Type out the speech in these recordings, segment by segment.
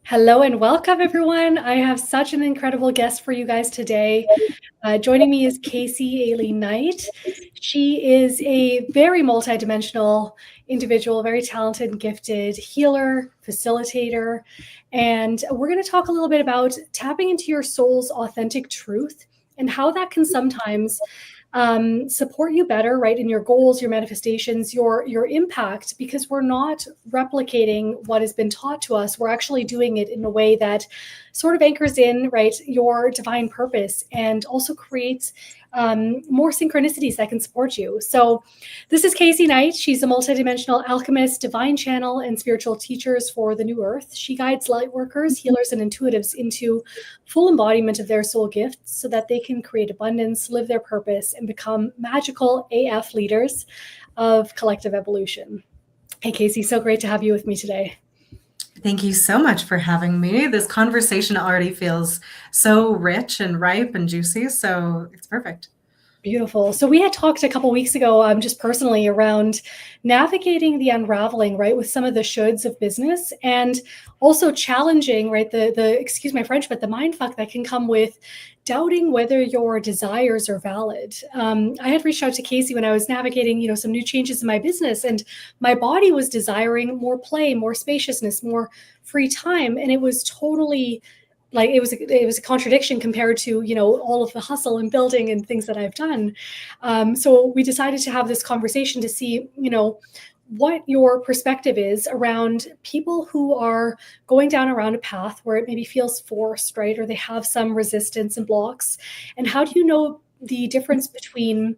Hello and welcome, everyone. I have such an incredible guest for you guys today. Joining me is Kaycie Aileen Knight. She is a very multidimensional individual, very talented and gifted healer, facilitator. And we're going to talk a little bit about tapping into your soul's authentic truth and how that can sometimes support you better, right, in your goals, your manifestations, your impact, because we're not replicating what has been taught to us. We're actually doing it in a way that sort of anchors in, right, your divine purpose and also creates more synchronicities that can support you. So this is Kaycie Knight. She's a multidimensional alchemist, divine channel, and spiritual teachers for the new earth. She guides light workers, healers, and intuitives into full embodiment of their soul gifts so that they can create abundance, live their purpose, and become magical AF leaders of collective evolution. Hey, Kaycie, so great to have you with me today. Thank you so much for having me. This conversation already feels so rich and ripe and juicy, so it's perfect. Beautiful. So we had talked a couple of weeks ago, just personally around navigating the unraveling, right, with some of the shoulds of business, and also challenging, right, the excuse my French, but the mindfuck that can come with doubting whether your desires are valid. I had reached out to Kaycie when I was navigating, some new changes in my business, and my body was desiring more play, more spaciousness, more free time, and it was totally like it was a contradiction compared to all of the hustle and building and things that I've done. So we decided to have this conversation to see what your perspective is around people who are going down around a path where it maybe feels forced, right, or they have some resistance and blocks, and how do you know the difference between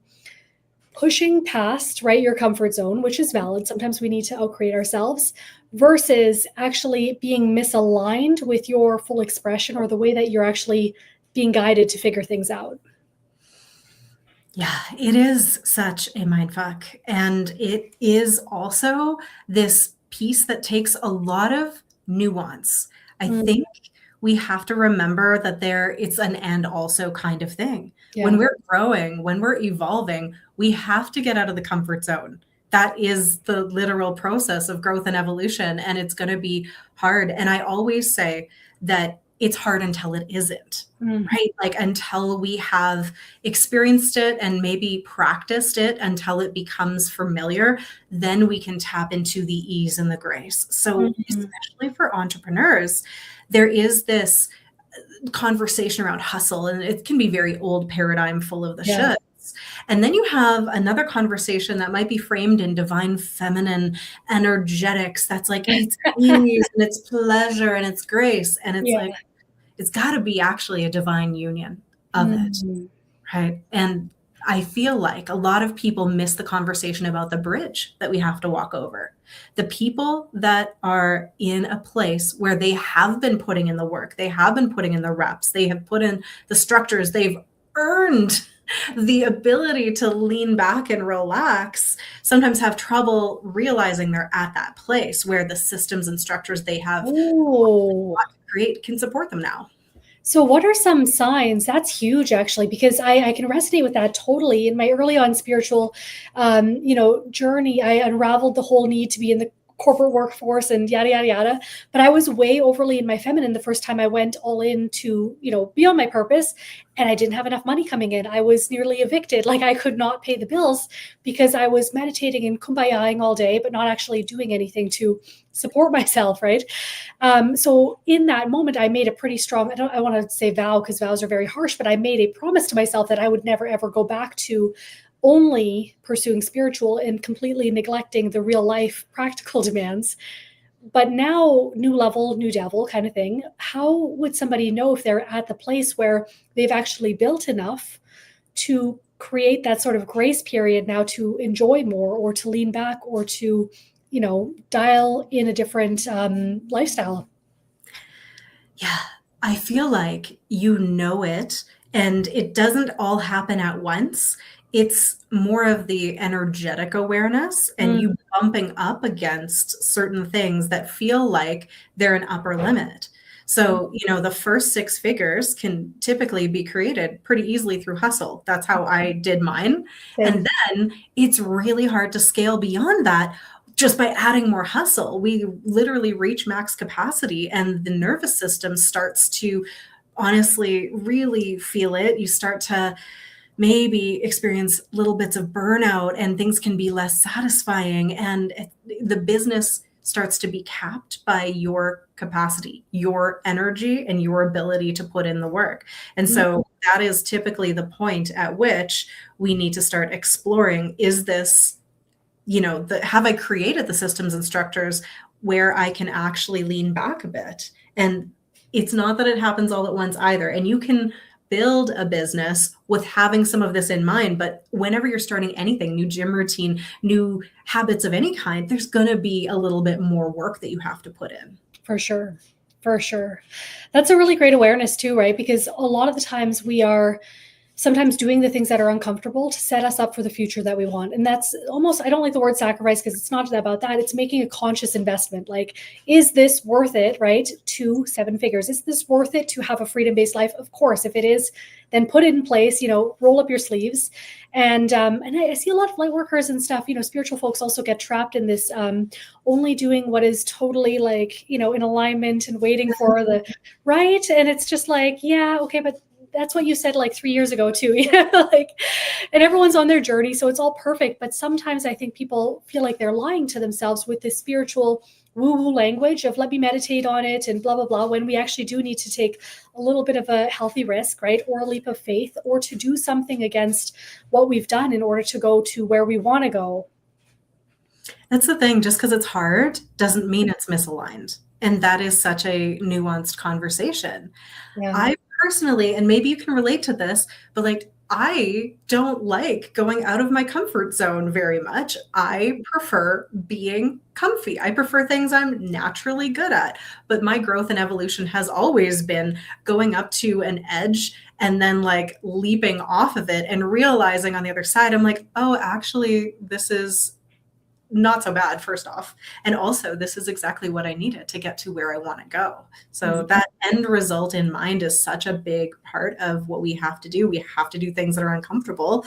pushing past, right, your comfort zone, which is valid. Sometimes we need to outcreate ourselves, versus actually being misaligned with your full expression or the way that you're actually being guided to figure things out. Yeah, it is such a mindfuck. And it is also this piece that takes a lot of nuance. I think we have to remember that it's an and also kind of thing. Yeah. When we're growing, when we're evolving, we have to get out of the comfort zone. That is the literal process of growth and evolution, and it's going to be hard. And I always say that it's hard until it isn't, right? Like until we have experienced it and maybe practiced it until it becomes familiar, then we can tap into the ease and the grace. So especially for entrepreneurs, there is this conversation around hustle, and it can be very old paradigm full of the shoulds. And then you have another conversation that might be framed in divine feminine energetics. That's like, it's ease and it's pleasure and it's grace. And it's like, it's got to be actually a divine union of it, right? And I feel like a lot of people miss the conversation about the bridge that we have to walk over. The people that are in a place where they have been putting in the work, they have been putting in the reps, they have put in the structures, they've earned the ability to lean back and relax, sometimes have trouble realizing they're at that place where the systems and structures they have create can support them now. So what are some signs? That's huge, actually, because I can resonate with that totally. In my early on spiritual, journey, I unraveled the whole need to be in the corporate workforce and yada, yada, yada. But I was way overly in my feminine the first time I went all in to, be on my purpose, and I didn't have enough money coming in. I was nearly evicted. Like I could not pay the bills because I was meditating and kumbayaing all day, but not actually doing anything to support myself, right? So in that moment, I made a pretty strong, I want to say vow because vows are very harsh, but I made a promise to myself that I would never, ever go back to only pursuing spiritual and completely neglecting the real life practical demands. But now, new level, new devil kind of thing. How would somebody know if they're at the place where they've actually built enough to create that sort of grace period now to enjoy more or to lean back or to, dial in a different lifestyle? Yeah, I feel like you know it, and it doesn't all happen at once. It's more of the energetic awareness and you bumping up against certain things that feel like they're an upper limit. So, the first 6 figures can typically be created pretty easily through hustle. That's how I did mine. And then it's really hard to scale beyond that just by adding more hustle, we literally reach max capacity, and the nervous system starts to honestly really feel it. You start to maybe experience little bits of burnout, and things can be less satisfying, and the business starts to be capped by your capacity, your energy, and your ability to put in the work. And so that is typically the point at which we need to start exploring, is this, have I created the systems and structures where I can actually lean back a bit? And it's not that it happens all at once either. And you can build a business with having some of this in mind. But whenever you're starting anything, new gym routine, new habits of any kind, there's going to be a little bit more work that you have to put in. For sure. For sure. That's a really great awareness too, right? Because a lot of the times we are sometimes doing the things that are uncomfortable to set us up for the future that we want. And that's almost, I don't like the word sacrifice because it's not about that. It's making a conscious investment. Like, is this worth it, right? To 7 figures. Is this worth it to have a freedom-based life? Of course, if it is, then put it in place, roll up your sleeves. And I see a lot of light workers and stuff, spiritual folks also get trapped in this only doing what is totally like, in alignment and waiting for the right. And it's just like, yeah, okay, but that's what you said like 3 years ago too, and everyone's on their journey. So it's all perfect. But sometimes I think people feel like they're lying to themselves with this spiritual woo-woo language of let me meditate on it and blah, blah, blah, when we actually do need to take a little bit of a healthy risk, right? Or a leap of faith, or to do something against what we've done in order to go to where we want to go. That's the thing. Just because it's hard doesn't mean it's misaligned. And that is such a nuanced conversation. Yeah. I personally, and maybe you can relate to this, but like, I don't like going out of my comfort zone very much. I prefer being comfy. I prefer things I'm naturally good at. But my growth and evolution has always been going up to an edge and then like leaping off of it and realizing on the other side, I'm like, oh, actually, this is not so bad, first off. And also, this is exactly what I needed to get to where I want to go. So that end result in mind is such a big part of what we have to do. We have to do things that are uncomfortable.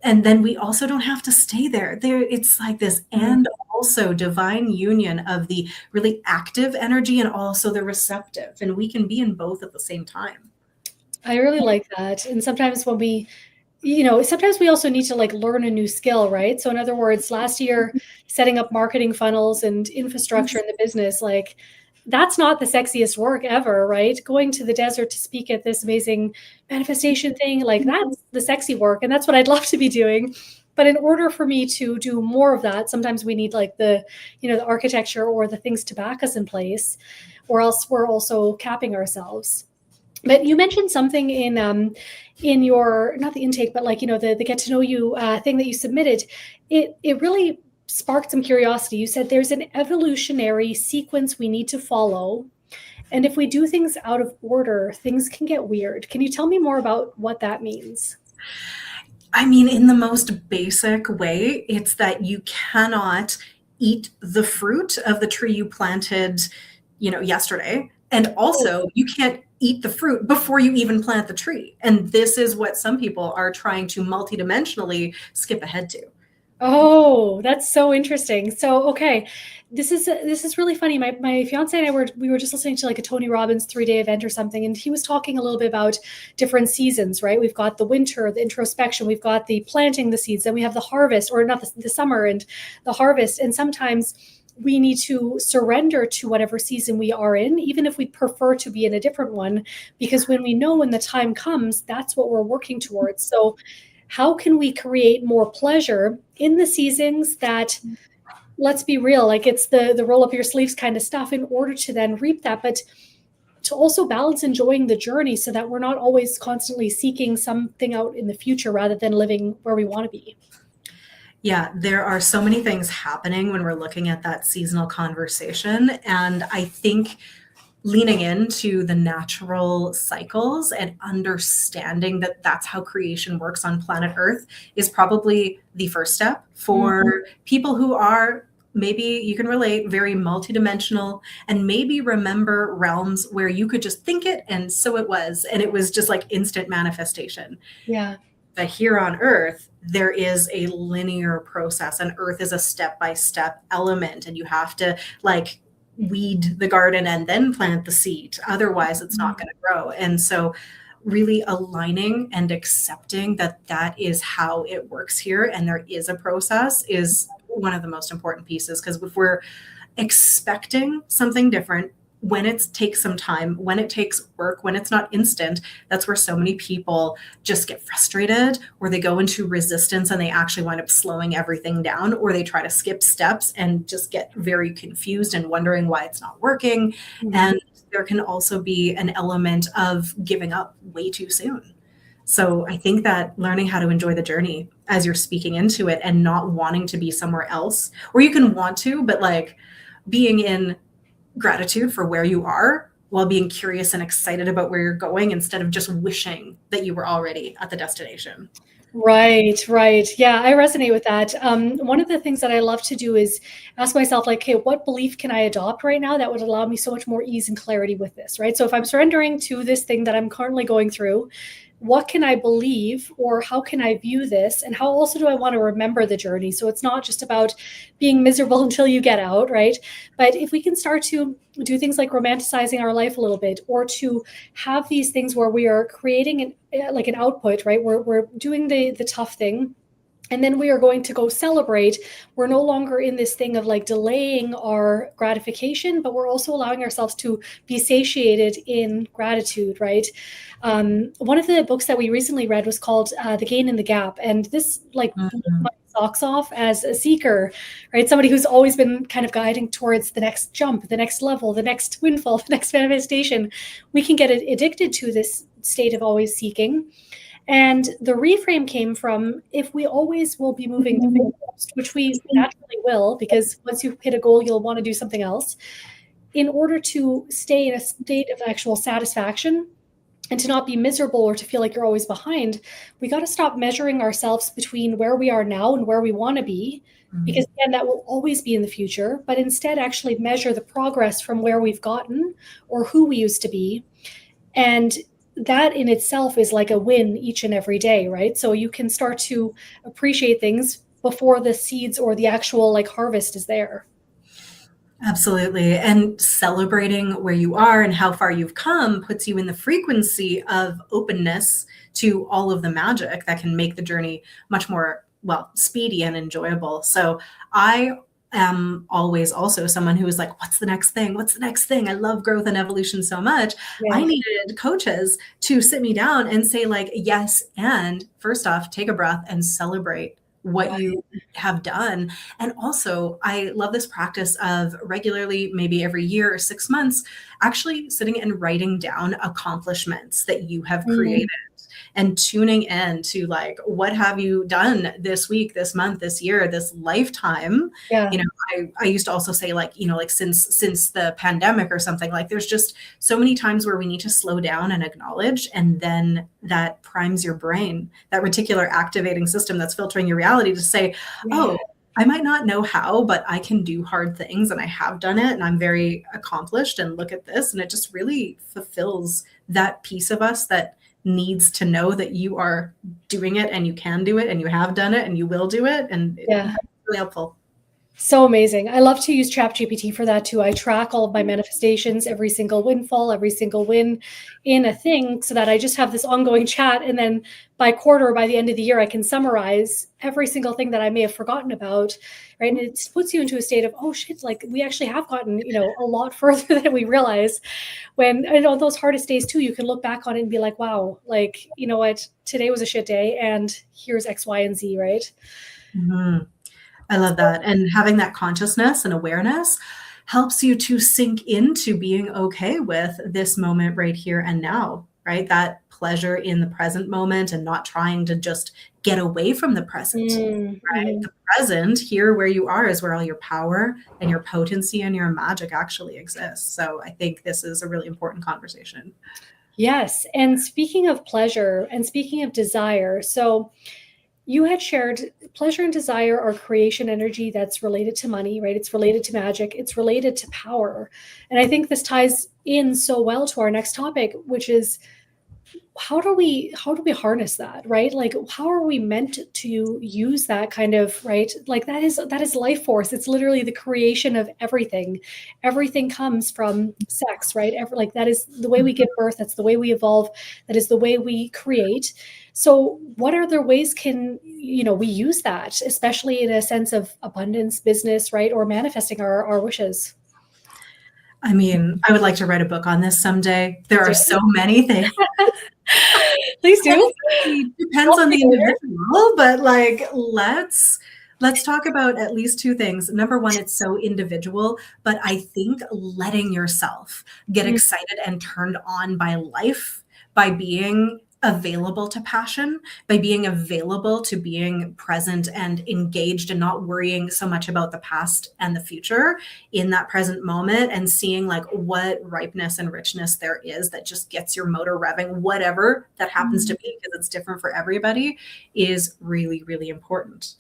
And then we also don't have to stay there. It's like this and also divine union of the really active energy and also the receptive. And we can be in both at the same time. I really like that. And sometimes when we sometimes we also need to like learn a new skill, right? So in other words, last year, setting up marketing funnels and infrastructure in the business, like that's not the sexiest work ever, right? Going to the desert to speak at this amazing manifestation thing, like that's the sexy work. And that's what I'd love to be doing. But in order for me to do more of that, sometimes we need like the architecture or the things to back us in place, or else we're also capping ourselves. But you mentioned something in your, not the intake, but like, the get to know you thing that you submitted. It really sparked some curiosity. You said there's an evolutionary sequence we need to follow. And if we do things out of order, things can get weird. Can you tell me more about what that means? I mean, in the most basic way, it's that you cannot eat the fruit of the tree you planted, yesterday. And also, you can't eat the fruit before you even plant the tree. And this is what some people are trying to multidimensionally skip ahead to. Oh, that's so interesting. So, okay, this is really funny. My fiance and I were just listening to like a Tony Robbins 3-day event or something, and he was talking a little bit about different seasons, right? We've got the winter, the introspection, we've got the planting the seeds, then we have the harvest, or not the summer and the harvest. And sometimes we need to surrender to whatever season we are in, even if we prefer to be in a different one, because when we know when the time comes, that's what we're working towards. So how can we create more pleasure in the seasons that, let's be real, like it's the roll up your sleeves kind of stuff, in order to then reap that, but to also balance enjoying the journey so that we're not always constantly seeking something out in the future rather than living where we want to be. Yeah, there are so many things happening when we're looking at that seasonal conversation. And I think leaning into the natural cycles and understanding that that's how creation works on planet Earth is probably the first step for people who are, maybe you can relate, very multidimensional, and maybe remember realms where you could just think it and so it was, and it was just like instant manifestation. Yeah. But here on Earth, there is a linear process, and Earth is a step-by-step element, and you have to like weed the garden and then plant the seed. Otherwise, it's not going to grow. And so really aligning and accepting that that is how it works here and there is a process is one of the most important pieces, because if we're expecting something different, when it takes some time, when it takes work, when it's not instant, that's where so many people just get frustrated, or they go into resistance and they actually wind up slowing everything down, or they try to skip steps and just get very confused and wondering why it's not working. Mhm. And there can also be an element of giving up way too soon. So I think that learning how to enjoy the journey as you're speaking into it and not wanting to be somewhere else, or you can want to, but like being in gratitude for where you are while being curious and excited about where you're going instead of just wishing that you were already at the destination. Right, right. Yeah, I resonate with that. One of the things that I love to do is ask myself, like, hey, what belief can I adopt right now that would allow me so much more ease and clarity with this, right? So if I'm surrendering to this thing that I'm currently going through, what can I believe, or how can I view this? And how also do I want to remember the journey? So it's not just about being miserable until you get out, right? But if we can start to do things like romanticizing our life a little bit, or to have these things where we are creating an output, right? We're doing the tough thing, and then we are going to go celebrate. We're no longer in this thing of like delaying our gratification, but we're also allowing ourselves to be satiated in gratitude, right? One of the books that we recently read was called The Gain in the Gap. And this like blew Mhm. my socks off as a seeker, right? Somebody who's always been kind of guiding towards the next jump, the next level, the next windfall, the next manifestation. We can get addicted to this state of always seeking. And the reframe came from, if we always will be moving the goalpost, which we naturally will, because once you hit a goal, you'll want to do something else. In order to stay in a state of actual satisfaction and to not be miserable or to feel like you're always behind, we got to stop measuring ourselves between where we are now and where we want to be, because again, that will always be in the future, but instead actually measure the progress from where we've gotten or who we used to be. And that in itself is like a win each and every day, right? So you can start to appreciate things before the seeds or the actual like harvest is there. Absolutely. And celebrating where you are and how far you've come puts you in the frequency of openness to all of the magic that can make the journey much more, well, speedy and enjoyable. So I am always also someone who is like, what's the next thing? What's the next thing? I love growth and evolution so much. I Yeah. needed coaches to sit me down and say, like, yes. And first off, take a breath and celebrate what Right. you have done. And also, I love this practice of regularly, maybe every year or 6 months, actually sitting and writing down accomplishments that you have Mm, created and tuning in to like, what have you done this week, this month, this year, this lifetime? yeah. You know, I used to also say like, like since the pandemic or something, like there's just so many times where we need to slow down and acknowledge, and then that primes your brain, that reticular activating system that's filtering your reality to say, Yeah. oh, I might not know how, but I can do hard things and I have done it and I'm very accomplished and look at this. And it just really fulfills that piece of us that needs to know that you are doing it and you can do it and you have done it and you will do it. And it's Yeah. really helpful. So amazing. I love to use ChatGPT for that too. I track all of my manifestations, every single windfall, every single win in a thing, so that I just have this ongoing chat. And then by quarter, by the end of the year, I can summarize every single thing that I may have forgotten about. Right. And it puts you into a state of, oh shit, like we actually have gotten, a lot further than we realize. When, on those hardest days too, you can look back on it and be like, wow, like, you know what, today was a shit day and here's X, Y, and Z, right? Mhm. I love that. And having that consciousness and awareness helps you to sink into being okay with this moment right here and now, right? That pleasure in the present moment and not trying to just get away from the present, Mm, right? mhm. The present, here where you are, is where all your power and your potency and your magic actually exists. So I think this is a really important conversation. Yes. And speaking of pleasure and speaking of desire, so you had shared pleasure and desire are creation energy that's related to money, right? It's related to magic, it's related to power. And I think this ties in so well to our next topic, which is how do we harness that, right? Like, how are we meant to use that kind of, right? Like, that is life force. It's literally the creation of everything. Everything comes from sex, right? Like, that is the way we give birth. That's the way we evolve. That is the way we create. So what other ways can, we use that, especially in a sense of abundance, business, right? Or manifesting our wishes? I mean, I would like to write a book on this someday. There Let's do are so many things. it. Please do. It depends on the individual, but like let's talk about at least two things. Number one, it's so individual, but I think letting yourself get Mm, excited and turned on by life, by being available to passion, by being available to being present and engaged and not worrying so much about the past and the future in that present moment, and seeing like what ripeness and richness there is that just gets your motor revving, whatever that happens to be, because it's different for everybody, is really, really important.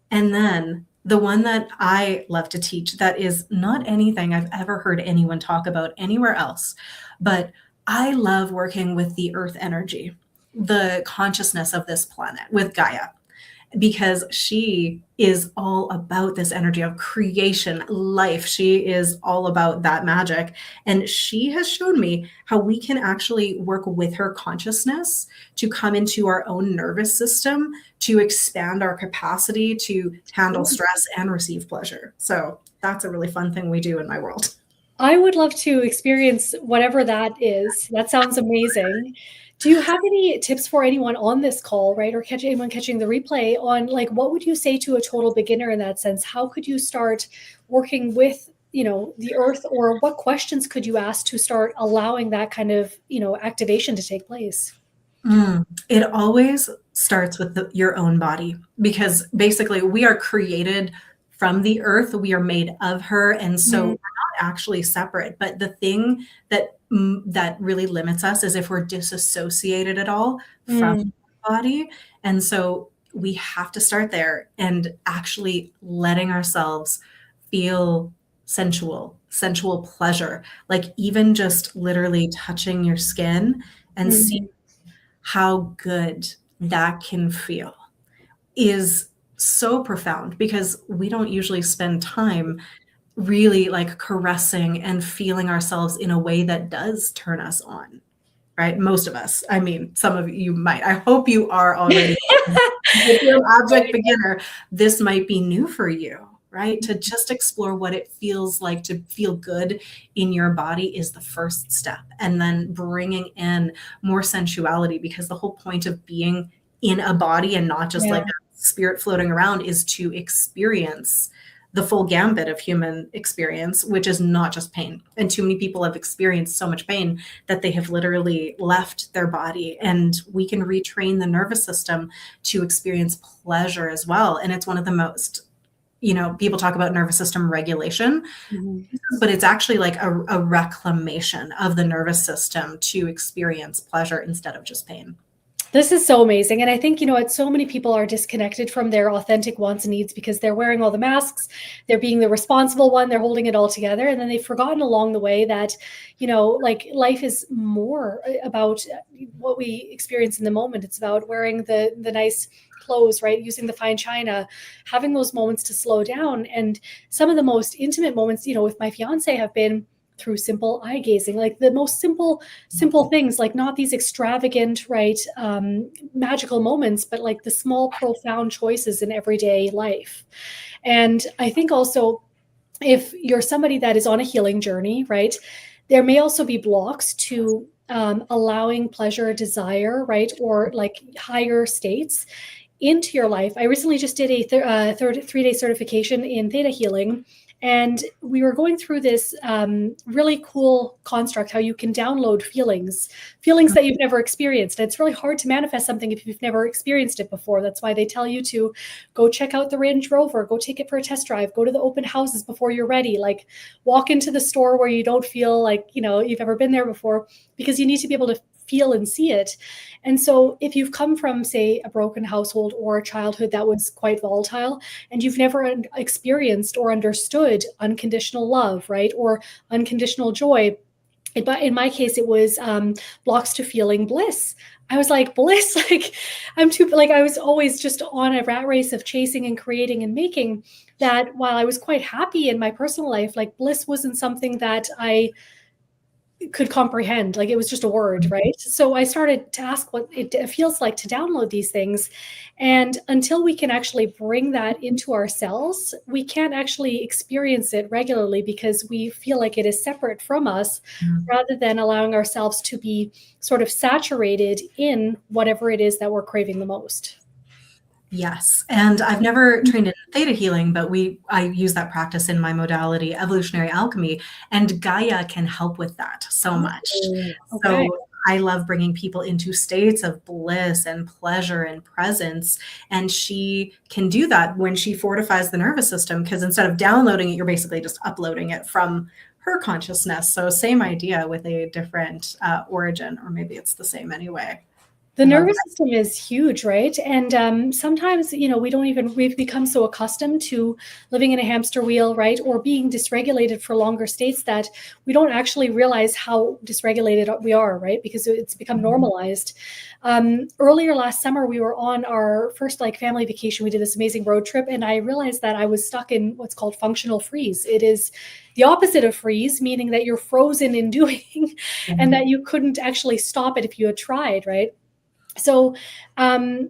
And then the one that I love to teach that is not anything I've ever heard anyone talk about anywhere else, but I love working with the earth energy, the consciousness of this planet, with Gaia, because she is all about this energy of creation, life. She is all about that magic. And she has shown me how we can actually work with her consciousness to come into our own nervous system, to expand our capacity to handle stress and receive pleasure. So that's a really fun thing we do in my world. I would love to experience whatever that is. That sounds amazing. Do you have any tips for anyone on this call, right? Or anyone catching the replay on, like, what would you say to a total beginner in that sense? How could you start working with, the earth, or what questions could you ask to start allowing that kind of, activation to take place? It always starts with your own body, because basically we are created from the earth. We are made of her. And so we're Mm, not actually separate. But the thing that really limits us is if we're disassociated at all from mm, the body. And so we have to start there and actually letting ourselves feel sensual pleasure, like even just literally touching your skin and see mm, how good that can feel is so profound, because we don't usually spend time really like caressing and feeling ourselves in a way that does turn us on, right? Most of us. I mean, some of you might. I hope you are already. If you're an object beginner, this might be new for you, right? To just explore what it feels like to feel good in your body is the first step. And then bringing in more sensuality, because the whole point of being in a body and not just yeah. like a spirit floating around is to experience the full gambit of human experience, which is not just pain. And too many people have experienced so much pain that they have literally left their body. And we can retrain the nervous system to experience pleasure as well. And it's one of the most, people talk about nervous system regulation, Mhm. but it's actually like a reclamation of the nervous system to experience pleasure instead of just pain. This is so amazing. And I think, so many people are disconnected from their authentic wants and needs because they're wearing all the masks, they're being the responsible one, they're holding it all together. And then they've forgotten along the way that, like, life is more about what we experience in the moment. It's about wearing the nice clothes, right? Using the fine china, having those moments to slow down. And some of the most intimate moments, with my fiance have been through simple eye gazing, like the most simple things, like not these extravagant, right, magical moments, but like the small, profound choices in everyday life. And I think also, if you're somebody that is on a healing journey, right, there may also be blocks to allowing pleasure, desire, right, or like higher states into your life. I recently just did a 3-day certification in theta healing. And we were going through this really cool construct, how you can download feelings that you've never experienced. And it's really hard to manifest something if you've never experienced it before. That's why they tell you to go check out the Range Rover, go take it for a test drive, go to the open houses before you're ready, like walk into the store where you don't feel like, you've ever been there before, because you need to be able to feel and see it. And so if you've come from, say, a broken household or a childhood that was quite volatile, and you've never experienced or understood unconditional love, right, or unconditional joy, But in my case, it was blocks to feeling bliss. I was like, bliss, like I'm too, like I was always just on a rat race of chasing and creating and making, that while I was quite happy in my personal life, like bliss wasn't something that I could comprehend. Like it was just a word, right? So I started to ask what it feels like to download these things. And until we can actually bring that into ourselves, we can't actually experience it regularly because we feel like it is separate from us, Mm. rather than allowing ourselves to be sort of saturated in whatever it is that we're craving the most. Yes. And I've never trained in theta healing, but I use that practice in my modality, evolutionary alchemy, and Gaia can help with that so much. Oh, okay. So I love bringing people into states of bliss and pleasure and presence. And she can do that when she fortifies the nervous system, because instead of downloading it, you're basically just uploading it from her consciousness. So same idea with a different origin, or maybe it's the same anyway. The I love nervous system is huge, right? And sometimes, we've become so accustomed to living in a hamster wheel, right? Or being dysregulated for longer states that we don't actually realize how dysregulated we are, right? Because it's become that. normalized. Earlier last summer, we were on our first like family vacation. We did this amazing road trip, and I realized that I was stuck in what's called functional freeze. It is the opposite of freeze, meaning that you're frozen in doing and that you couldn't actually stop it if you had tried, right? So,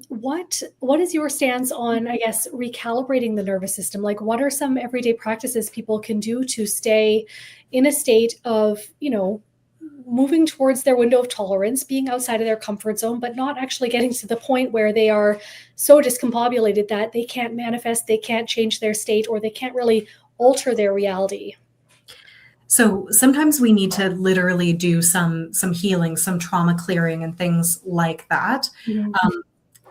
what is your stance on, I guess, recalibrating the nervous system? Like, what are some everyday practices people can do to stay in a state of, moving towards their window of tolerance, being outside of their comfort zone, but not actually getting to the point where they are so discombobulated that they can't manifest, they can't change their state, or they can't really alter their reality? So sometimes we need to literally do some healing, some trauma clearing and things like that. Mhm.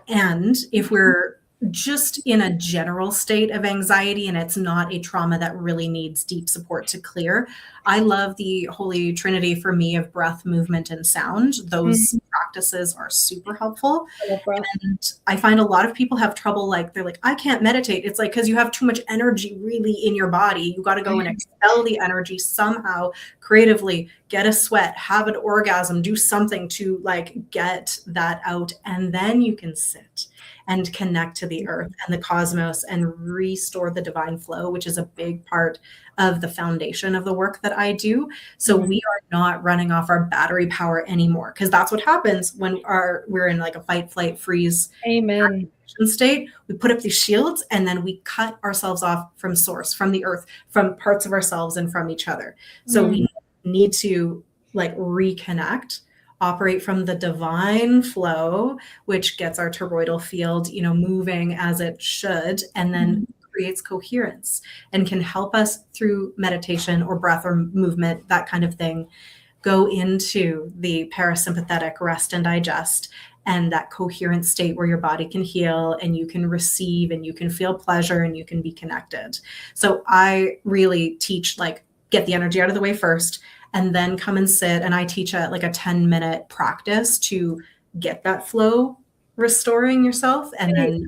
And if we're just in a general state of anxiety and it's not a trauma that really needs deep support to clear, I love the Holy Trinity for me of breath, movement, and sound. Those Mhm. practices are super helpful. I love breath. And I find a lot of people have trouble, like, they're like, I can't meditate. It's like, because you have too much energy really in your body. You got to go and expel the energy somehow, creatively, get a sweat, have an orgasm, do something to like get that out. And then you can sit and connect to the earth and the cosmos and restore the divine flow, which is a big part of the foundation of the work that I do. So Mhm. we are not running off our battery power anymore, because that's what happens when we're in like a fight, flight, freeze Amen. state. We put up these shields and then we cut ourselves off from source, from the earth, from parts of ourselves and from each other. So Mm. we need to like reconnect, operate from the divine flow, which gets our toroidal field, moving as it should, and then creates coherence and can help us through meditation or breath or movement, that kind of thing, go into the parasympathetic rest and digest, and that coherent state where your body can heal and you can receive and you can feel pleasure and you can be connected. So I really teach, like, get the energy out of the way first and then come and sit, and I teach a 10-minute practice to get that flow restoring yourself. And then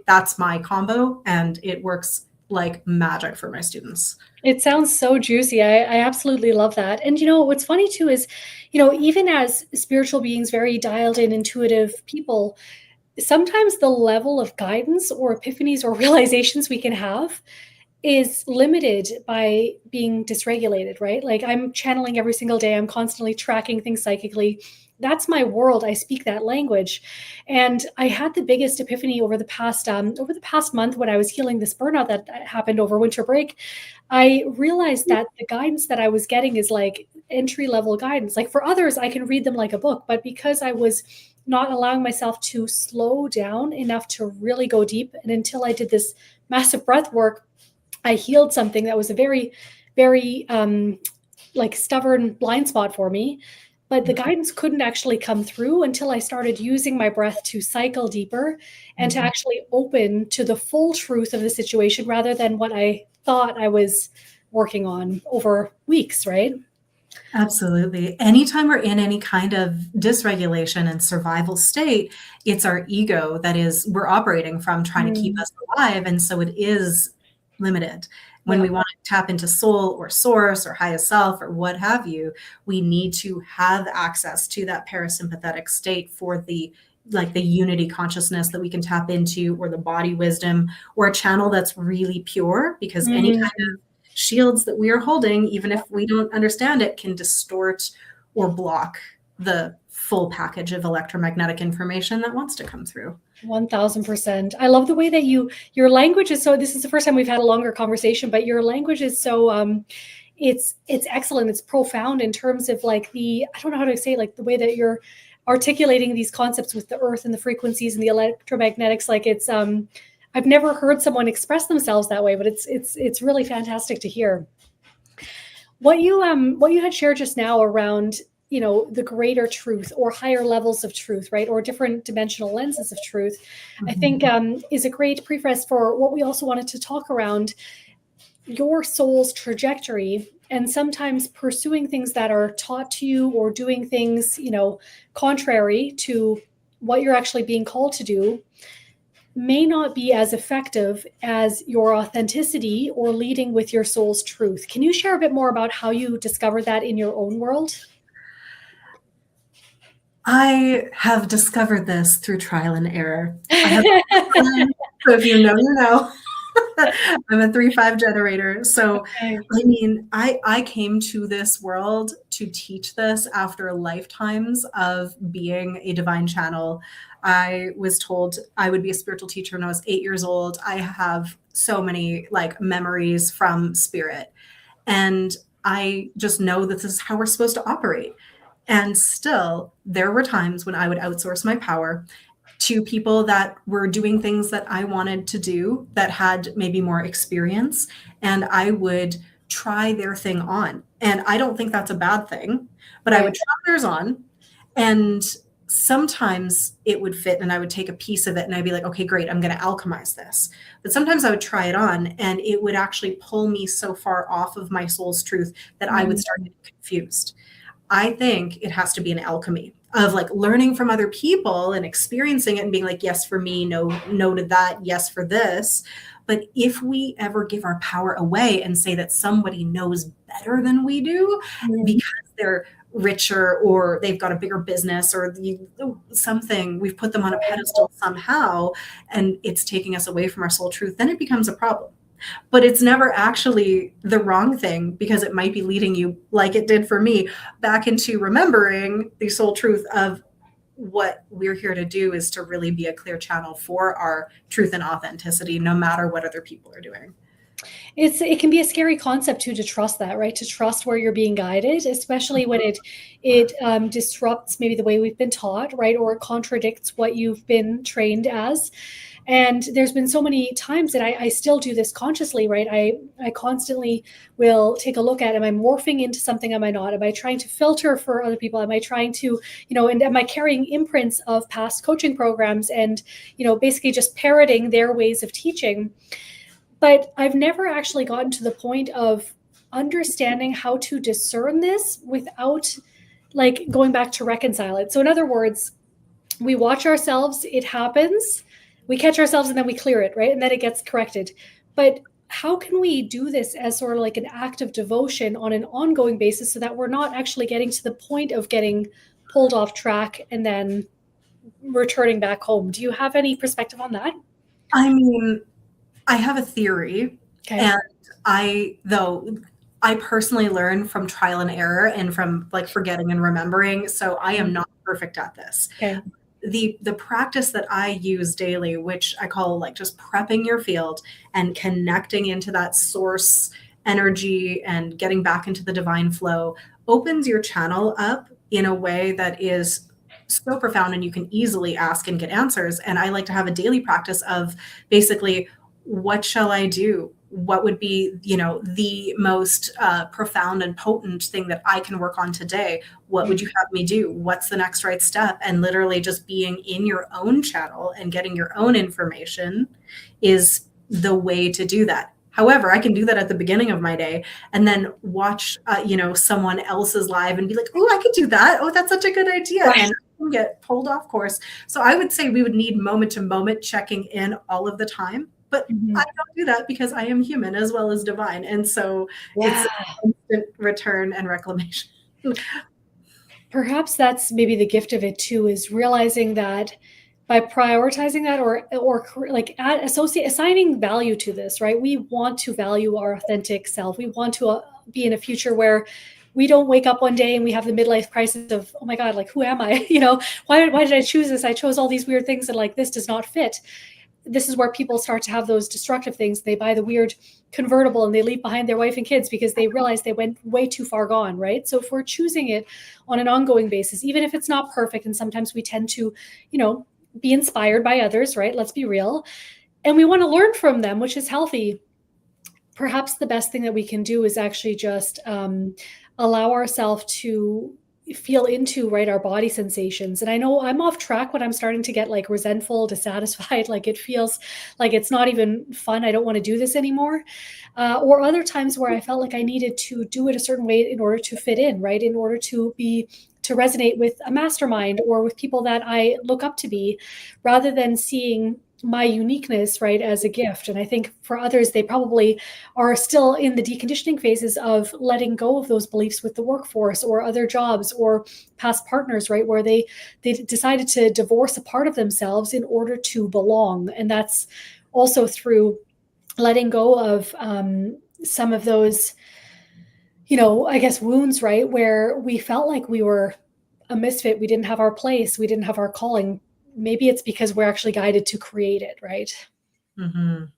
that's my combo, and it works like magic for my students. It sounds so juicy. I absolutely love that. And what's funny too is, even as spiritual beings, very dialed in, intuitive people, sometimes the level of guidance or epiphanies or realizations we can have is limited by being dysregulated, right? Like I'm channeling every single day. I'm constantly tracking things psychically. That's my world. I speak that language. And I had the biggest epiphany over the past month when I was healing this burnout that happened over winter break. I realized that the guidance that I was getting is like entry level guidance. Like for others, I can read them like a book, but because I was not allowing myself to slow down enough to really go deep, and until I did this massive breath work, I healed something that was a very, very like stubborn blind spot for me. But the guidance couldn't actually come through until I started using my breath to cycle deeper and to actually open to the full truth of the situation rather than what I thought I was working on over weeks, right? Absolutely. Anytime we're in any kind of dysregulation and survival state, it's our ego that we're operating from, trying to keep Mm. us alive. And so it is limited. When Yeah. we want to tap into soul or source or highest self or what have you, we need to have access to that parasympathetic state for the unity consciousness that we can tap into, or the body wisdom, or a channel that's really pure, because any Mm. kind of shields that we are holding, even if we don't understand it, can distort or block the full package of electromagnetic information that wants to come through. 1000%. I love the way that your language is so, this is the first time we've had a longer conversation, but your language is so it's excellent. It's profound in terms of like I don't know how to say, like the way that you're articulating these concepts with the earth and the frequencies and the electromagnetics. Like it's I've never heard someone express themselves that way, but it's really fantastic to hear. What you had shared just now around, the greater truth or higher levels of truth, right? Or different dimensional lenses of truth, I think is a great preface for what we also wanted to talk around: your soul's trajectory, and sometimes pursuing things that are taught to you, or doing things, contrary to what you're actually being called to do, may not be as effective as your authenticity or leading with your soul's truth. Can you share a bit more about how you discovered that in your own world? I have discovered this through trial and error. I have so if you know, you know. I'm a 3-5 generator. So, Okay. I mean, I came to this world to teach this after lifetimes of being a divine channel. I was told I would be a spiritual teacher when I was 8 years old. I have so many like memories from spirit. And I just know that this is how we're supposed to operate. And still, there were times when I would outsource my power to people that were doing things that I wanted to do, that had maybe more experience, and I would try their thing on. And I don't think that's a bad thing, but I Right. would try theirs on, and sometimes it would fit and I would take a piece of it and I'd be like, okay, great, I'm going to alchemize this. But sometimes I would try it on and it would actually pull me so far off of my soul's truth that I would start getting confused. I think it has to be an alchemy of like learning from other people and experiencing it and being like, yes, for me, no, no to that, yes, for this. But if we ever give our power away and say that somebody knows better than we do because they're richer or they've got a bigger business or something, we've put them on a pedestal somehow, and it's taking us away from our soul truth, then it becomes a problem. But it's never actually the wrong thing, because it might be leading you, like it did for me, back into remembering the soul truth of what we're here to do is to really be a clear channel for our truth and authenticity, no matter what other people are doing. It can be a scary concept too, to trust that, right? To trust where you're being guided, especially when it disrupts maybe the way we've been taught, right? Or it contradicts what you've been trained as. And there's been so many times that I still do this consciously, right? I constantly will take a look at, am I morphing into something? Am I not? Am I trying to filter for other people? Am I trying to, and am I carrying imprints of past coaching programs and, basically just parroting their ways of teaching? But I've never actually gotten to the point of understanding how to discern this without like going back to reconcile it. So in other words, we watch ourselves, it happens, we catch ourselves, and then we clear it, right? And then it gets corrected. But how can we do this as sort of like an act of devotion on an ongoing basis so that we're not actually getting to the point of getting pulled off track and then returning back home? Do you have any perspective on that? I mean, I have a theory, Okay. and I personally learn from trial and error and from like forgetting and remembering. So I am not perfect at this. Okay. The practice that I use daily, which I call like just prepping your field and connecting into that source energy and getting back into the divine flow, opens your channel up in a way that is so profound, and you can easily ask and get answers. And I like to have a daily practice of basically, what shall I do? What would be, the most profound and potent thing that I can work on today? What would you have me do? What's the next right step? And literally just being in your own channel and getting your own information is the way to do that. However, I can do that at the beginning of my day and then watch, someone else's live and be like, oh, I could do that. Oh, that's such a good idea. Right. And get pulled off course. So I would say we would need moment to moment checking in all of the time. but I Mhm. don't do that because I am human as well as divine. And so it's Yeah. a constant return and reclamation. Perhaps that's maybe the gift of it too, is realizing that by prioritizing that or like assigning value to this, right? We want to value our authentic self. We want to be in a future where we don't wake up one day and we have the midlife crisis of, oh my God, like who am I? Why did I choose this? I chose all these weird things and like this does not fit. This is where people start to have those destructive things. They buy the weird convertible and they leave behind their wife and kids because they realize they went way too far gone, right? So if we're choosing it on an ongoing basis, even if it's not perfect, and sometimes we tend to, be inspired by others, right? Let's be real. And we want to learn from them, which is healthy. Perhaps the best thing that we can do is actually just allow ourselves to feel into, right, our body sensations. And I know I'm off track when I'm starting to get like resentful, dissatisfied, like it feels like it's not even fun. I don't want to do this anymore. Or other times where I felt like I needed to do it a certain way in order to fit in, right, in order to resonate with a mastermind or with people that I look up to be, rather than seeing my uniqueness, right, as a gift. And I think for others, they probably are still in the deconditioning phases of letting go of those beliefs with the workforce or other jobs or past partners, right, where they decided to divorce a part of themselves in order to belong. And that's also through letting go of some of those, I guess wounds, right, where we felt like we were a misfit, we didn't have our place, we didn't have our calling. Maybe it's because we're actually guided to create it, right? Mhm.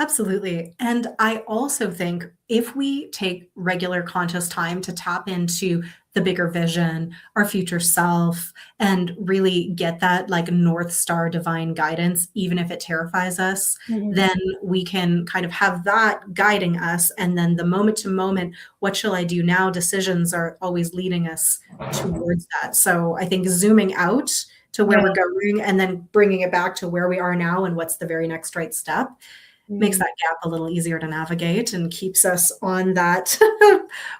Absolutely. And I also think if we take regular conscious time to tap into the bigger vision, our future self, and really get that like North Star divine guidance, even if it terrifies us, Mhm. then we can kind of have that guiding us. And then the moment to moment, what shall I do now? Decisions are always leading us towards that. So I think zooming out to where Yeah. we're going and then bringing it back to where we are now and what's the very next right step makes Mm. that gap a little easier to navigate and keeps us on that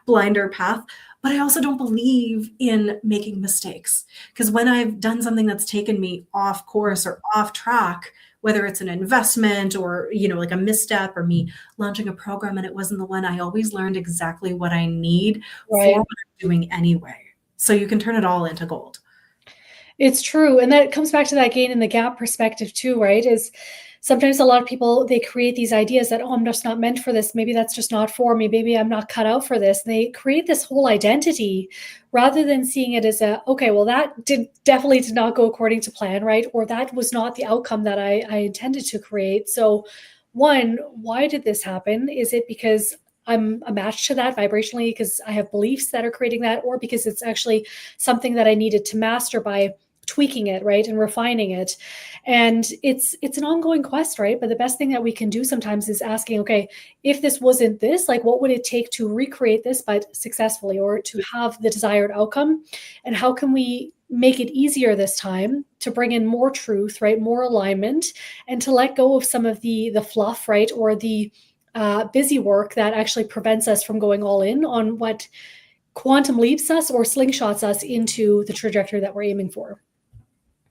blinder path. But I also don't believe in making mistakes because when I've done something that's taken me off course or off track, whether it's an investment or, like a misstep or me launching a program and it wasn't the one, I always learned exactly what I need for Right. what I'm doing anyway. So you can turn it all into gold. It's true. And that comes back to that gain in the gap perspective too, right? Is sometimes a lot of people, they create these ideas that, oh, I'm just not meant for this. Maybe that's just not for me. Maybe I'm not cut out for this. And they create this whole identity rather than seeing it as okay, well, that definitely did not go according to plan, right? Or that was not the outcome that I intended to create. So one, why did this happen? Is it because I'm a match to that vibrationally because I have beliefs that are creating that, or because it's actually something that I needed to master by tweaking it, right, and refining it. And it's an ongoing quest, right? But the best thing that we can do sometimes is asking, okay, if this wasn't this, like what would it take to recreate this but successfully, or to have the desired outcome? And how can we make it easier this time to bring in more truth, right, more alignment, and to let go of some of the fluff, right, or the busy work that actually prevents us from going all in on what quantum leaps us or slingshots us into the trajectory that we're aiming for.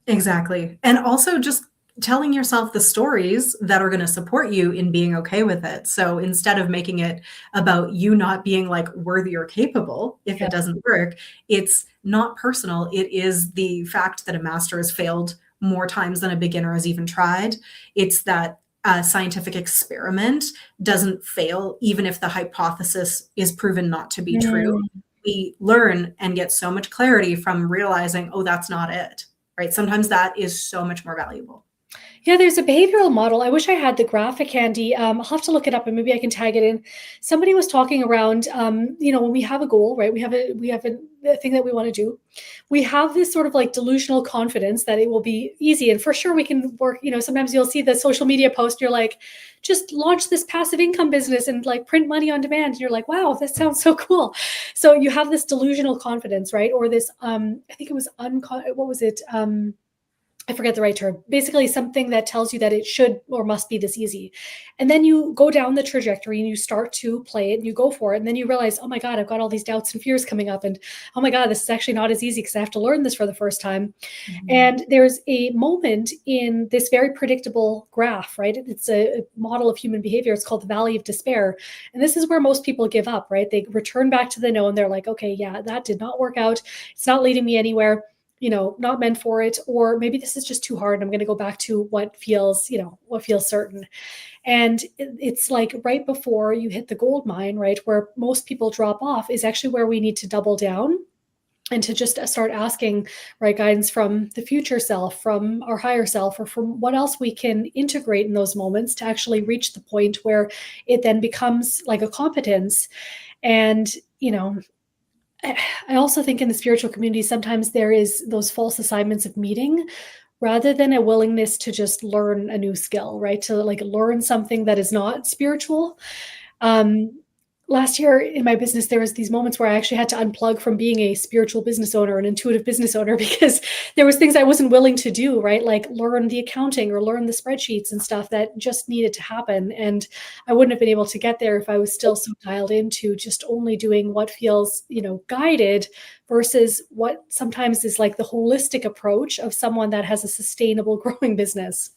Exactly. And also just telling yourself the stories that are going to support you in being okay with it. So instead of making it about you not being like worthy or capable if Yeah. it doesn't work, it's not personal. It is the fact that a master has failed more times than a beginner has even tried. It's that a scientific experiment doesn't fail, even if the hypothesis is proven not to be true. Mm. We learn and get so much clarity from realizing, oh, that's not it, right? Sometimes that is so much more valuable. Yeah, there's a behavioral model. I wish I had the graphic handy. I'll have to look it up and maybe I can tag it in. Somebody was talking around, when we have a goal, right? We have a thing that we want to do. We have this sort of like delusional confidence that it will be easy. And for sure we can work, sometimes you'll see the social media post, you're like, just launch this passive income business and like print money on demand. And you're like, wow, that sounds so cool. So you have this delusional confidence, right? Or this, I think it was, what was it? I forget the right term, basically something that tells you that it should or must be this easy. And then you go down the trajectory and you start to play it and you go for it. And then you realize, oh my God, I've got all these doubts and fears coming up. And oh my God, this is actually not as easy because I have to learn this for the first time. Mhm. And there's a moment in this very predictable graph, right? It's a model of human behavior. It's called the Valley of Despair. And this is where most people give up, right? They return back to the know and they're like, okay, yeah, that did not work out. It's not leading me anywhere, not meant for it, or maybe this is just too hard. I'm going to go back to what feels, what feels certain. And it's like right before you hit the gold mine, right, where most people drop off is actually where we need to double down and to just start asking, right, guidance from the future self, from our higher self, or from what else we can integrate in those moments to actually reach the point where it then becomes like a competence. And, I also think in the spiritual community, sometimes there is those false assignments of meeting rather than a willingness to just learn a new skill, right? To like learn something that is not spiritual. Um, Last year in my business, there was these moments where I actually had to unplug from being a spiritual business owner, an intuitive business owner, because there was things I wasn't willing to do, right? Like learn the accounting or learn the spreadsheets and stuff that just needed to happen. And I wouldn't have been able to get there if I was still so dialed into just only doing what feels, guided versus what sometimes is like the holistic approach of someone that has a sustainable growing business.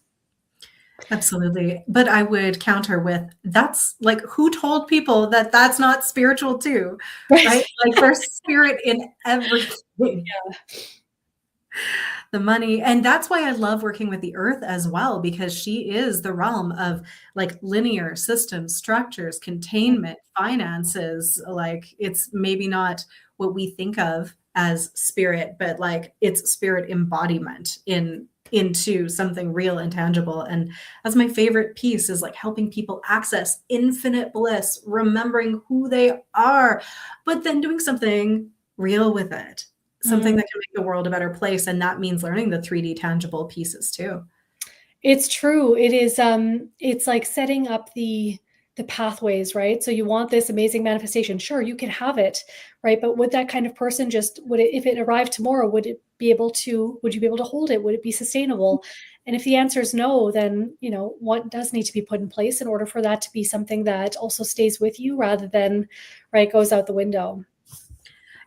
Absolutely. But I would counter with that's like who told people that that's not spiritual too, right? Right. Like there's spirit in everything. Yeah. The money. And that's why I love working with the earth as well, because she is the realm of like linear systems, structures, containment, finances. Like it's maybe not what we think of as spirit, but like it's spirit embodiment into something real and tangible. And that's my favorite piece is like helping people access infinite bliss, remembering who they are, but then doing something real with it, something Mhm. that can make the world a better place, and that means learning the 3D tangible pieces too. It's true. It is, it's like setting up the pathways, right? So you want this amazing manifestation. Sure, you can have it, right? But would that kind of person just would it if it arrived tomorrow, would you be able to hold it? Would it be sustainable? And if the answer is no, then, what does need to be put in place in order for that to be something that also stays with you rather than, right, goes out the window.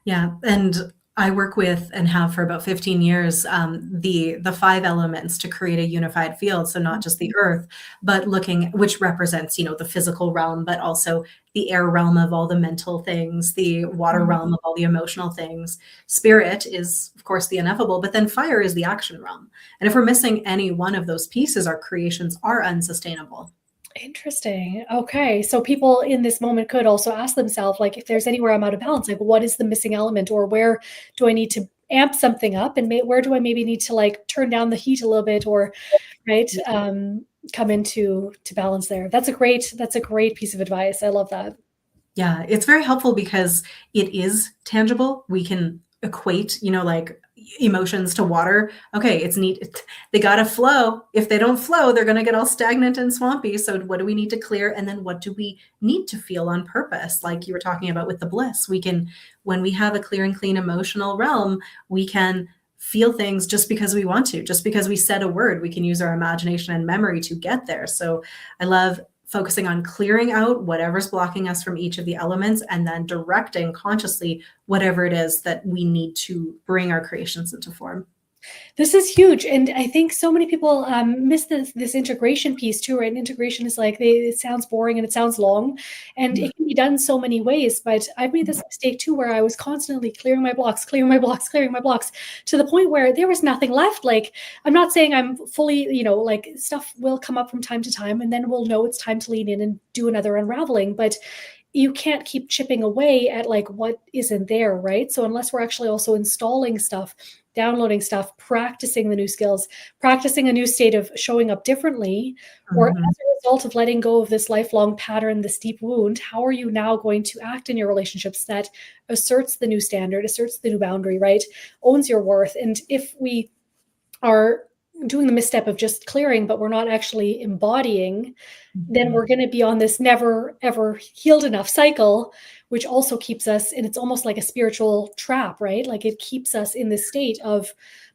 Yeah, and I work with and have for about 15 years the five elements to create a unified field. So not just the earth, but looking which represents the physical realm, but also the air realm of all the mental things, the water Mhm. realm of all the emotional things. Spirit is of course the ineffable, but then fire is the action realm. And if we're missing any one of those pieces, our creations are unsustainable. Interesting. Okay. So people in this moment could also ask themselves, like, if there's anywhere I'm out of balance, like, what is the missing element, or where do I need to amp something up, and where do I maybe need to like turn down the heat a little bit, or right, come into to balance there. That's a great piece of advice. I love that. Yeah, it's very helpful because it is tangible. We can equate, like emotions to water. Okay, it's neat. They got to flow. If they don't flow, they're going to get all stagnant and swampy. So, what do we need to clear? And then, what do we need to feel on purpose? Like you were talking about with the bliss, when we have a clear and clean emotional realm, we can feel things just because we want to, just because we said a word. We can use our imagination and memory to get there. So, I love focusing on clearing out whatever's blocking us from each of the elements and then directing consciously whatever it is that we need to bring our creations into form. This is huge, and I think so many people miss this integration piece too, right? And integration is like it sounds boring and it sounds long, and it can be done so many ways. But I've made this mistake too, where I was constantly clearing my blocks, clearing my blocks, clearing my blocks, to the point where there was nothing left. Like I'm not saying I'm fully, like stuff will come up from time to time, and then we'll know it's time to lean in and do another unraveling. But you can't keep chipping away at like what isn't there, right? So unless we're actually also installing stuff, downloading stuff, practicing the new skills, practicing a new state of showing up differently, or as Mhm. a result of letting go of this lifelong pattern, this deep wound, how are you now going to act in your relationships that asserts the new standard, asserts the new boundary, right? Owns your worth. And if we are doing the misstep of just clearing, but we're not actually embodying, then Mhm. we're going to be on this never ever healed enough cycle which also keeps us, and it's almost like a spiritual trap, right? Like it keeps us in this state of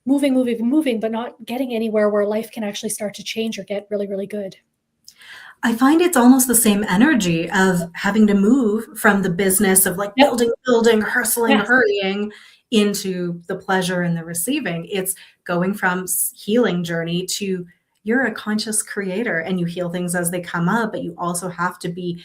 moving, moving, moving, but not getting anywhere where life can actually start to change or get really, really good. I find it's almost the same energy of having to move from the business of like Yep. building, hustling, Yes. hurrying into the pleasure and the receiving. It's going from healing journey to you're a conscious creator and you heal things as they come up, but you also have to be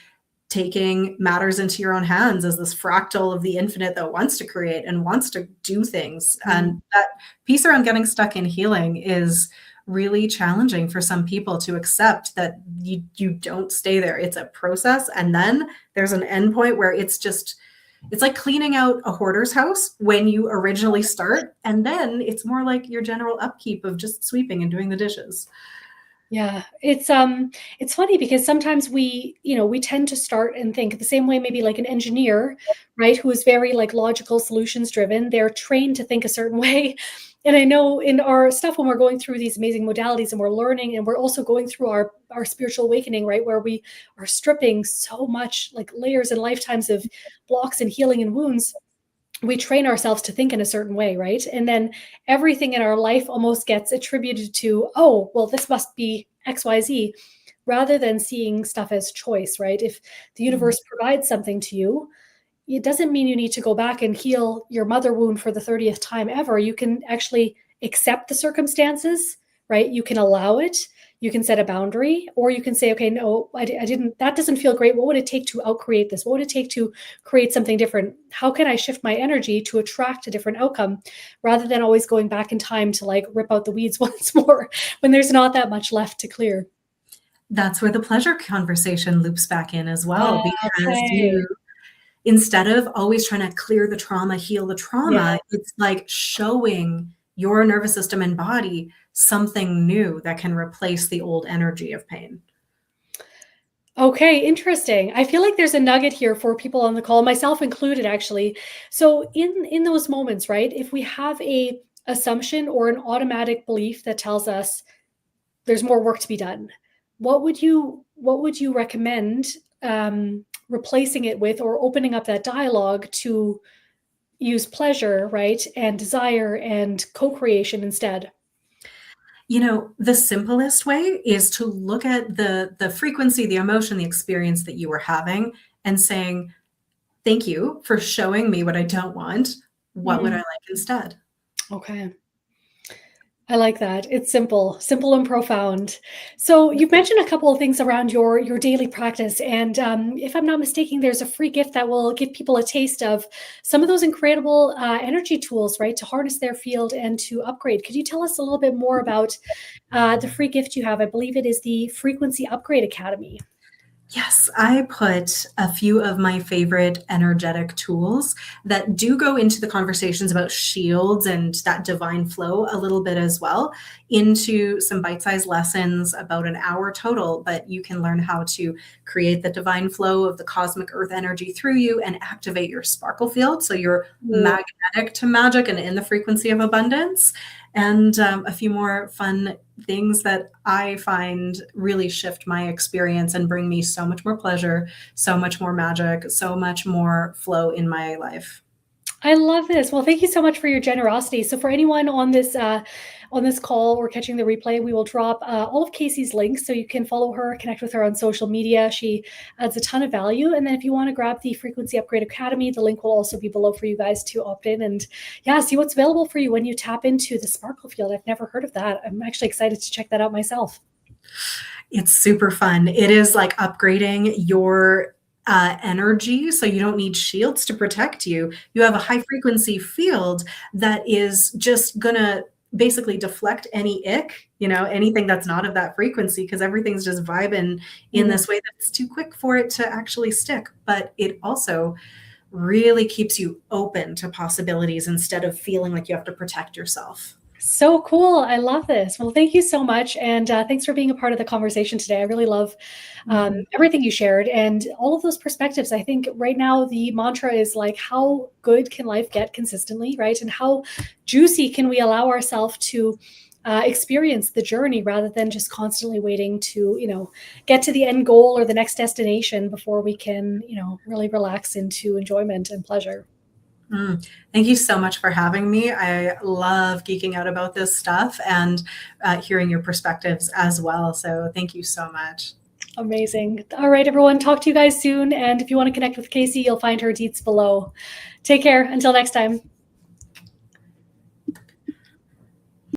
taking matters into your own hands as this fractal of the infinite that wants to create and wants to do things. Mm. And that piece around getting stuck in healing is really challenging for some people to accept that you don't stay there. It's a process. And then there's an end point where it's like cleaning out a hoarder's house when you originally start. And then it's more like your general upkeep of just sweeping and doing the dishes. Yeah, it's funny because sometimes we tend to start and think the same way maybe like an engineer, right, who is very like logical solutions driven. They're trained to think a certain way. And I know in our stuff when we're going through these amazing modalities and we're learning and we're also going through our spiritual awakening, right, where we are stripping so much like layers and lifetimes of blocks and healing and wounds, we train ourselves to think in a certain way, right? And then everything in our life almost gets attributed to, oh, well, this must be XYZ, rather than seeing stuff as choice, right? If the Mhm. universe provides something to you, it doesn't mean you need to go back and heal your mother wound for the 30th time ever. You can actually accept the circumstances, right? You can allow it. You can set a boundary, or you can say, okay, no, I didn't, that doesn't feel great. What would it take to outcreate this? What would it take to create something different? How can I shift my energy to attract a different outcome rather than always going back in time to like rip out the weeds once more when there's not that much left to clear? That's where the pleasure conversation loops back in as well, because Okay. you instead of always trying to clear the trauma, heal the Yeah. trauma, it's like showing your nervous system and body something new that can replace the old energy of pain. Okay, interesting. I feel like there's a nugget here for people on the call, myself included, actually. So in those moments, right? If we have a assumption or an automatic belief that tells us there's more work to be done, what would you recommend replacing it with, or opening up that dialogue to use pleasure, right, and desire and co-creation instead? You know, the simplest way is to look at the frequency, the emotion, the experience that you were having and saying, "Thank you for showing me what I don't want. What would I Mm, like instead?" okay. I like that. It's simple, simple and profound. So you've mentioned a couple of things around your daily practice, and if I'm not mistaken, there's a free gift that will give people a taste of some of those incredible energy tools, right, to harness their field and to upgrade. Could you tell us a little bit more about the free gift you have? I believe it is the Frequency Upgrade Academy. Yes, I put a few of my favorite energetic tools that do go into the conversations about shields and that divine flow a little bit as well into some bite-sized lessons, about an hour total, but you can learn how to create the divine flow of the cosmic earth energy through you and activate your sparkle field so you're Ooh. magnetic to magic and in the frequency of abundance, and a few more fun things that I find really shift my experience and bring me so much more pleasure, so much more magic, so much more flow in my life. I love this. Well, thank you so much for your generosity. So for anyone on this call or catching the replay, we will drop all of Kaycie's links so you can follow her, connect with her on social media. She adds a ton of value. And then if you want to grab the Frequency Upgrade Academy, the link will also be below for you guys to opt in and yeah, see what's available for you when you tap into the sparkle field. I've never heard of that. I'm actually excited to check that out myself. It's super fun. It is like upgrading your energy so you don't need shields to protect you. You have a high frequency field that is just gonna basically deflect any ick, anything that's not of that frequency, because everything's just vibing in Mhm. this way that it's too quick for it to actually stick. But it also really keeps you open to possibilities instead of feeling like you have to protect yourself. So cool. I love this. Well, thank you so much. And thanks for being a part of the conversation today. I really love Mhm. everything you shared and all of those perspectives. I think right now the mantra is like, how good can life get consistently, right? And how juicy can we allow ourselves to experience the journey rather than just constantly waiting to, get to the end goal or the next destination before we can, really relax into enjoyment and pleasure. Thank you so much for having me. I love geeking out about this stuff and hearing your perspectives as well. So thank you so much. Amazing. All right, everyone. Talk to you guys soon. And if you want to connect with Kaycie, you'll find her deets below. Take care. Until next time.